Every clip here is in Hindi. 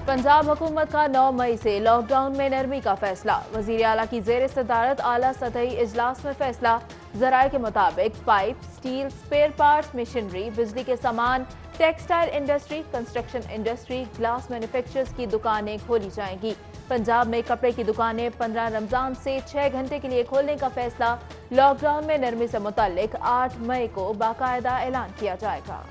पंजाब हुकूमत का 9 मई से लॉकडाउन में नरमी का फैसला। वजीर आला की जेर सदारत आला सतही इजलास में फैसला। जराये के मुताबिक pipe, steel, spare parts, machinery, बिजली के सामान, textile industry, construction industry, glass manufacturers की दुकानें खोली जाएंगी। पंजाब में कपड़े की दुकानें 15 रमजान से 6 घंटे के लिए खोलने का फैसला। लॉकडाउन में नरमी से मुताल्लिक 8 मई को बाकायदा ऐलान किया जाएगा।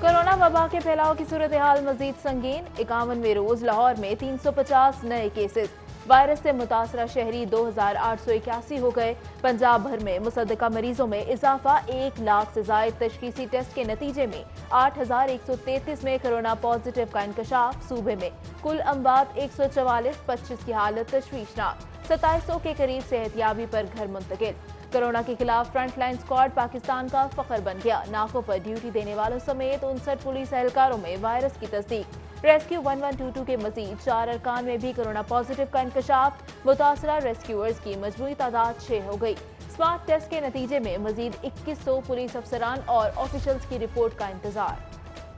कोरोना वबा के फैलाव की सूरत हाल मजीद संगीन। 51वें रोज लाहौर में 350 नए केसेस। वायरस से मुतासरा शहरी 2881 हो गए। पंजाब भर में मुसद्दका मरीजों में इजाफा। 1 लाख से जायद तशखीसी टेस्ट के नतीजे में 8133 में कोरोना पॉजिटिव का इंकशाफ। सूबे में कुल अमवात 144, 25 की हालत तशवीशनाक। 2700 के करीब सेहतियाबी पर घर मुंतकिल। कोरोना के खिलाफ फ्रंट लाइन स्क्वाड पाकिस्तान का फख्र बन गया। नाकों पर ड्यूटी देने वालों समेत 59 पुलिस एहलकारों में वायरस की तस्दीक। रेस्क्यू 1122 के मजीद 4 अरकान में भी कोरोना पॉजिटिव का इंकशाफ। मुतासरा रेस्क्यूअर्स की मजमूई तादाद 6 हो गई। स्मार्ट टेस्ट के नतीजे में मजीद 2100 पुलिस अफसरान और ऑफिशल्स की रिपोर्ट का इंतजार।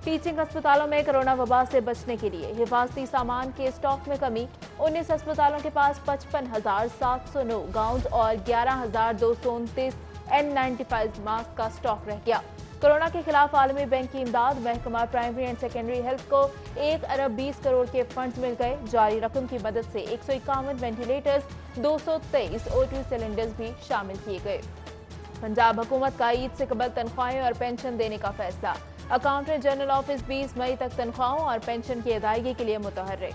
टीचिंग अस्पतालों में कोरोना वबा से बचने के लिए हिफाजती सामान के स्टॉक में कमी। 19 अस्पतालों के पास 55,709 गाउन और 11,229 N95 मास्क का स्टॉक रह गया। कोरोना के खिलाफ आलमी बैंक की इमदाद। महकमा प्राइमरी एंड सेकेंडरी हेल्थ को 1 अरब 20 करोड़ के फंड मिल गए। जारी रकम की मदद से 151 वेंटिलेटर्स, 223 O2 सिलेंडर्स भी शामिल किए गए। पंजाब हुकूमत का ईद से कबल तनख्वाहें और पेंशन देने का फैसला। अकाउंटेंट जनरल ऑफिस 20 मई तक तनख्वाहों और पेंशन की अदायगी के लिए मुतहर्रिक।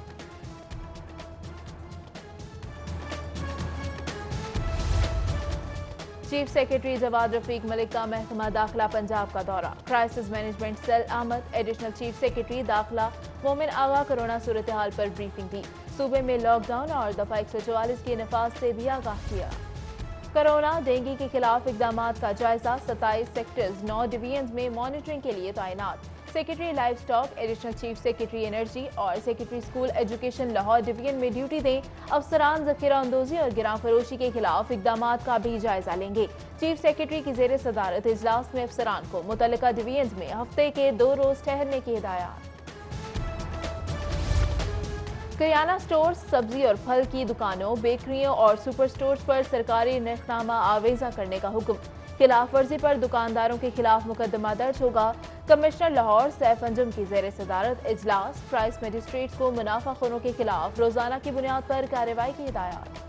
चीफ सेक्रेटरी जवाद रफीक मलिक का महकमा दाखिला पंजाब का दौरा। Crisis management cell Ahmad, additional chief secretary दाखिला मोमिन आगा कोरोना सूरत हाल पर ब्रीफिंग दी। सूबे में लॉकडाउन और दफा 144 के नफाज से भी आगाह किया। कोरोना डेंगू के खिलाफ इकदामात का जायजा। 27 सेक्टर्स 9 डिवीजन में मॉनिटरिंग के लिए तैनात। Secretary livestock, additional chief secretary energy और secretary school education Lahore division में ड्यूटी दें। अफसरान जखीरा अंदोजी और गिरां फरोशी के खिलाफ इकदामात का भी जायजा लेंगे। चीफ सेक्रेटरी की जेर सदारत इजलास में अफसरान को मुतल्लिका डिवीजन में हफ्ते के 2 रोज ठहरने की हिदायत। किराना स्टोर, सब्जी और फल की दुकानों, बेकरियों और सुपर स्टोर्स पर सरकारी निर्खनामा आवेजा करने का हुक्म। खिलाफ वर्जी पर दुकानदारों के खिलाफ मुकदमा दर्ज होगा। कमिश्नर लाहौर सैफ अंजुम की जेर सदारत इजलास। प्राइस मजिस्ट्रेट को मुनाफाखोरों के खिलाफ रोजाना की बुनियाद पर कार्रवाई की हिदायत।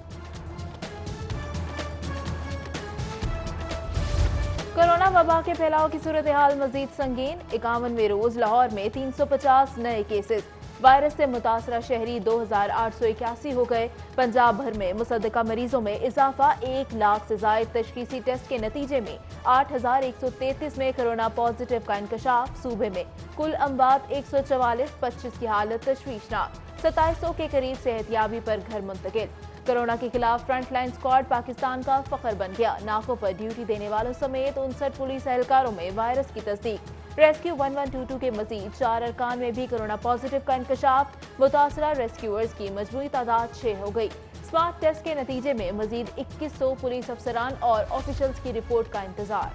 कोरोना वबा के फैलाव की सूरत हाल मजीद संगीन। 51वें रोज लाहौर में 350 नए केसेस। वायरस से मुतासरा शहरी 2881 हो गए। पंजाब भर में मुसद्दका मरीजों में इजाफा। 1 लाख से जायद तशखीसी टेस्ट के नतीजे में 8133 में कोरोना पॉजिटिव का इंकशाफ। सूबे में कुल अमवात 144, 25 की हालत तशवीशनाक। 2700 के करीब सेहतियाबी पर घर मुंतकिल। कोरोना के खिलाफ फ्रंट लाइन स्क्वाड पाकिस्तान का फख्र बन गया। नाकों पर ड्यूटी देने वालों समेत 59 पुलिस एहलकारों में वायरस की तस्दीक। रेस्क्यू 1122 के मजीद 4 अरकान में भी कोरोना पॉजिटिव का इंकशाफ। मुतासरा रेस्क्यूअर्स की मजमूई तादाद 6 हो गई। स्मार्ट टेस्ट के नतीजे में मजीद 2100 पुलिस अफसरान और ऑफिशल्स की रिपोर्ट का इंतजार।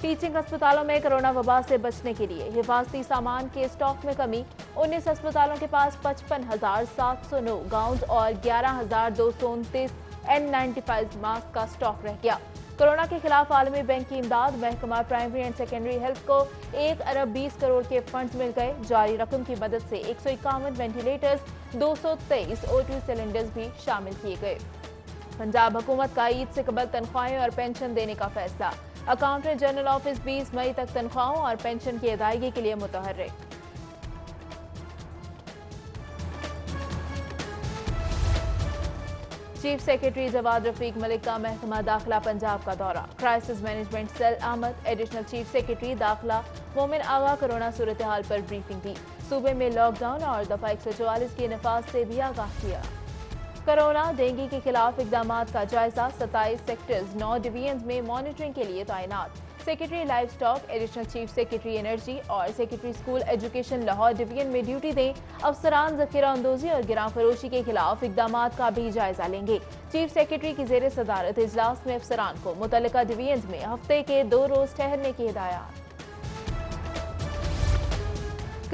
टीचिंग अस्पतालों में कोरोना वबा से बचने के लिए हिफाजती सामान के स्टॉक में कमी। 19 अस्पतालों के पास 55,709 गाउन और 11,229 N95 मास्क का स्टॉक रह गया। कोरोना के खिलाफ आलमी बैंक की इमदाद। महकमा प्राइमरी एंड सेकेंडरी हेल्थ को 1 अरब 20 करोड़ के फंड मिल गए। जारी रकम की मदद से 151 वेंटिलेटर्स, 223 O2 सिलेंडर्स भी शामिल किए गए। पंजाब हुकूमत का ईद से कबल तनख्वाहें और पेंशन देने का फैसला। अकाउंटेंट जनरल ऑफिस 20 मई तक तनख्वाहों और पेंशन की अदायगी के लिए मुतहर्रिक। चीफ सेक्रेटरी जवाद रफीक मलिक का महकमा दाखिला पंजाब का दौरा। Crisis management cell Ahmad, additional chief secretary दाखिला मोमिन आगा कोरोना सूरत हाल पर ब्रीफिंग दी। सूबे में लॉकडाउन और दफा 144 के नफाज से भी आगाह किया। कोरोना डेंगू के खिलाफ इकदामात का जायजा। 27 सेक्टर्स 9 डिवीजन में मॉनिटरिंग के लिए तैनात। Secretary livestock, additional chief secretary energy और secretary school education Lahore division में ड्यूटी दें। अफसरान जखीरा अंदोजी और गिरां फरोशी के खिलाफ इकदामात का भी जायजा लेंगे। चीफ सेक्रेटरी की जेर सदारत इजलास में अफसरान को मुतल्लिका डिवीजन में हफ्ते के 2 रोज ठहरने की हिदायत।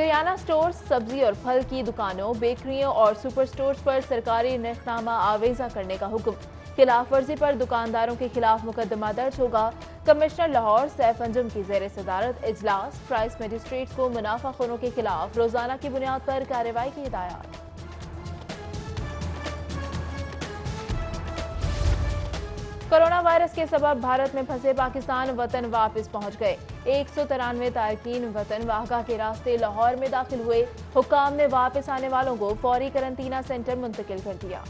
किराना स्टोर्स, सब्जी और फल की दुकानों, बेकरियों और सुपर स्टोर्स पर सरकारी निर्खनामा आवेजा करने का हुक्म। खिलाफ वर्जी पर दुकानदारों के खिलाफ मुकदमा दर्ज होगा। कमिश्नर लाहौर सैफ अंजुम की जेर सदारत इजलास। प्राइस मजिस्ट्रेट को मुनाफाखोरों के खिलाफ रोजाना की बुनियाद पर कार्रवाई की हिदायत। कोरोना वायरस के सबब भारत में फंसे पाकिस्तान वतन वापस पहुंच गए। 193 तारकीन वतन वाहगा के रास्ते लाहौर में दाखिल हुए। हुक्काम ने वापस आने वालों को फौरी करंतना सेंटर मुंतकिल कर दिया।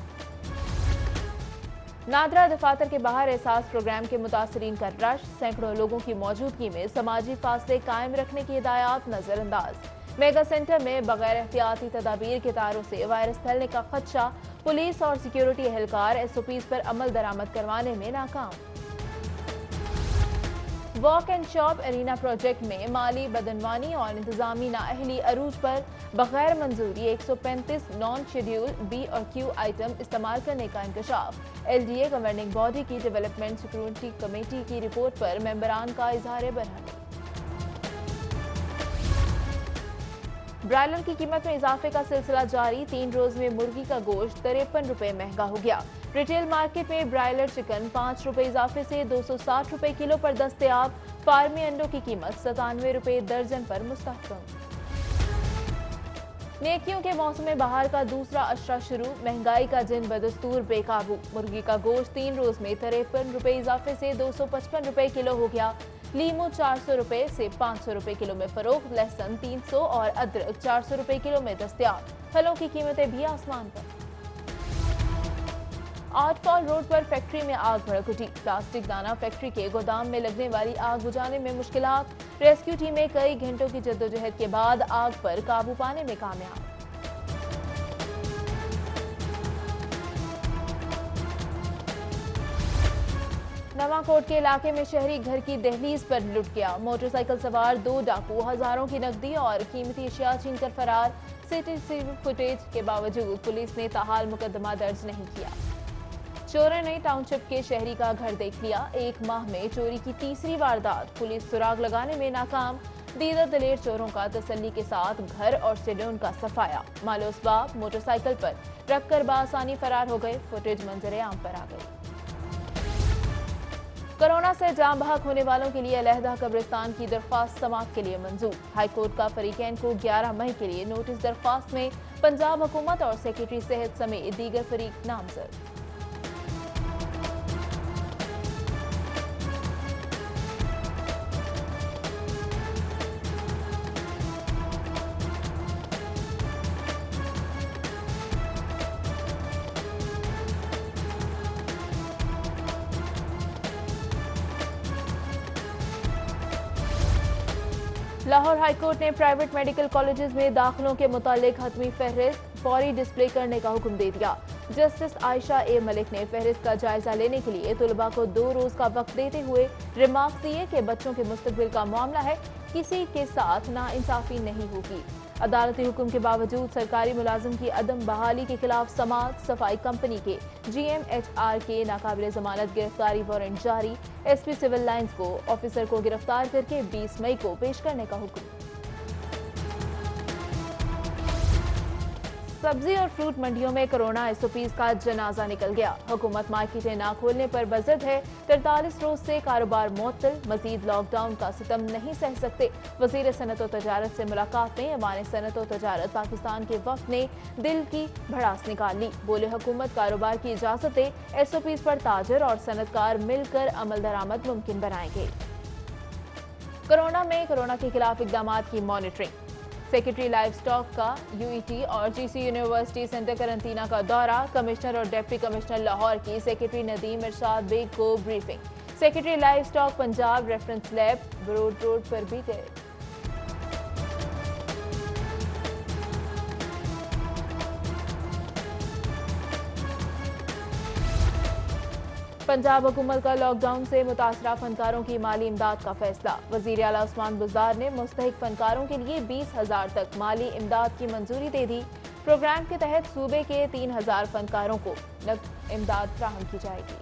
नादरा दफातर के बाहर एहसास प्रोग्राम के मुतासरीन का रश। सैकड़ों लोगों की मौजूदगी में समाजी फासले कायम रखने की हिदायत नजरअंदाज। मेगा सेंटर में बगैर एहतियाती तदाबीर के तारों से वायरस फैलने का खदशा। पुलिस और सिक्योरिटी एहलकार एसओपीज पर अमल दरामद करवाने में नाकाम। Walk and shop arena project में माली बदनवानी और इंतजामी नाअहली अरूज पर बगैर मंजूरी 135 नॉन शेड्यूल बी और क्यू आइटम इस्तेमाल करने का इंकशाफ। एलडीए गवर्निंग बॉडी की डेवलपमेंट सिक्योरिटी कमेटी की रिपोर्ट पर मेंबरान का इजहार बरहमी। ब्रायलर की कीमत में इजाफे का सिलसिला जारी। 3 रोज में मुर्गी का गोश्त 53 रुपए महंगा हो गया। रिटेल मार्केट में ब्रायलर चिकन 5 रुपए इजाफे से 260 रुपए किलो पर दस्तयाब। फार्मी अंडों की कीमत 97 रुपए दर्जन पर मुस्तहकम। नेकियों के मौसम बहार का दूसरा अशरा शुरू। महंगाई का जिन बदस्तूर बेकाबू। मुर्गी का गोश्त 3 रोज में 53 रुपए इजाफे से 255 रुपए किलो हो गया। लीमू 400 रुपए से 500 रुपए किलो में फरोख्त। लहसुन 300 और अदरक 400 रुपए किलो में दस्तयाब। फलों की कीमतें भी आसमान पर। आर्टफॉल रोड पर फैक्ट्री में आग भड़क उठी। प्लास्टिक दाना फैक्ट्री के गोदाम में लगने वाली आग बुझाने में मुश्किलात। रेस्क्यू टीमें कई घंटों की जद्दोजहद के बाद आग पर काबू पाने में कामयाब। नवाकोट के इलाके में शहरी घर की दहलीज पर लुट गया। मोटरसाइकिल सवार 2 डाकू हजारों की नकदी और कीमती अशिया छीनकर फरार। सीसीटीवी फुटेज के बावजूद पुलिस ने ताहाल मुकदमा दर्ज नहीं किया। चोरों ने टाउनशिप के शहरी का घर देख लिया। 1 माह में चोरी की तीसरी वारदात। पुलिस सुराग लगाने में नाकाम। दीदर दलेर चोरों का तसल्ली के साथ घर और सैलून का सफाया। मालो असबाब मोटरसाइकिल पर रखकर बासानी फरार हो गए। फुटेज मंजर आम पर आ गई। कोरोना से जाम बहक होने वालों के लिए अलहदा कब्रिस्तान की दरख्वास्त समाअत के लिए मंजूर। हाईकोर्ट का फरीकैन को 11 मई के लिए नोटिस दरख्वास्त में पंजाब हुकूमत और सेक्रेटरी सेहत समेत दीगर फरीक नामजद। लाहौर हाईकोर्ट ने प्राइवेट मेडिकल कॉलेजेस में दाखिलों के मुतालिक हतमी फहरिस्त फौरी डिस्प्ले करने का हुक्म दे दिया। जस्टिस आयशा ए मलिक ने फहरिस्त का जायजा लेने के लिए तुलबा को 2 रोज का वक्त देते हुए रिमार्क्स दिए कि बच्चों के मुस्तकबिल का मामला है, किसी के साथ नाइंसाफी नहीं होगी। अदालती हुक्म के बावजूद सरकारी मुलाजिम की अदम बहाली के खिलाफ समाज सफाई कंपनी के GMHR के नाकाबिल जमानत गिरफ्तारी वारंट जारी। SP सिविल लाइंस को ऑफिसर को गिरफ्तार करके 20 मई को पेश करने का हुक्म। सब्जी और फ्रूट मंडियों में कोरोना SOPs का जनाजा निकल गया। हुकूमत मार्केटें ना खोलने पर बजद है। 43 रोज से कारोबार मुअत्तल। मजीद लॉकडाउन का सितम नहीं सह सकते। वजीर सनत और तजारत से मुलाकात में अमान सनत और तजारत पाकिस्तान के वक्त ने दिल की भड़ास निकाल ली। बोले हुकूमत कारोबार की इजाजत दे। SOPs पर ताजर और सनतकार मिलकर अमल दरामद मुमकिन बनाएंगे। कोरोना के खिलाफ इकदाम की मॉनिटरिंग। सेक्रेटरी लाइफ स्टॉक का UET और GC यूनिवर्सिटी सेंटर करंतना का दौरा। कमिश्नर और डिप्टी कमिश्नर लाहौर की सेक्रेटरी नदीम इरशाद बेग को briefing. Secretary life stock Punjab reference lab burrowed road पर भी गए। पंजाब हुकूमत का लॉकडाउन से मुतासरा फनकारों की माली इमदाद का फैसला। वजीर आला उस्मान बुज़दार ने मुस्तहिक फनकारों के लिए 20,000 तक माली इमदाद की मंजूरी दे दी। प्रोग्राम के तहत सूबे के 3,000 फनकारों को नकद इमदाद फ्राहम की जाएगी।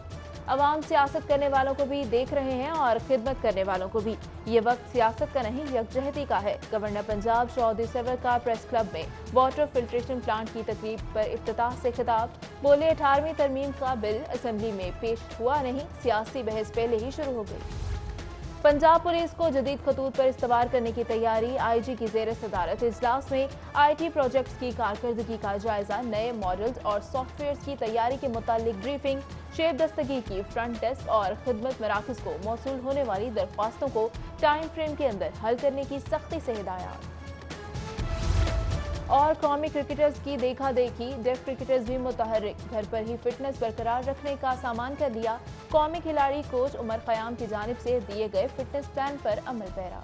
अवाम सियासत करने वालों को भी देख रहे हैं और खिदमत करने वालों को भी। ये वक्त सियासत का नहीं, यकजहती का है। गवर्नर पंजाब चौधरी सरवर का प्रेस क्लब में वाटर फिल्ट्रेशन प्लांट की तकरीब पर इफ्तिताह से खिताब। बोले, 18वीं तरमीम का बिल असेंबली में पेश हुआ नहीं, सियासी बहस पहले ही शुरू हो गई। पंजाब पुलिस को जदीद खतूत पर इस्तवार करने की तैयारी। आईजी की जेर सदारत इजलास में आईटी प्रोजेक्ट्स की कारकर्दगी का जायजा, नए मॉडल्स और सॉफ्टवेयर्स की तैयारी के मुतालिक ब्रीफिंग, शेप दस्तगी की फ्रंट डेस्क और खिदमत मराकज को मौसूल होने वाली दरख्वास्तों को टाइम फ्रेम के अंदर हल करने की सख्ती से हिदायत। और कौमी क्रिकेटर्स की देखा देखी, डेफ क्रिकेटर्स भी मुतहर्रिक, घर पर ही फिटनेस बरकरार रखने का सामान कर दिया। कौमी खिलाड़ी कोच उमर खयाम की जानिब से दिए गए फिटनेस प्लान पर अमल पैरा।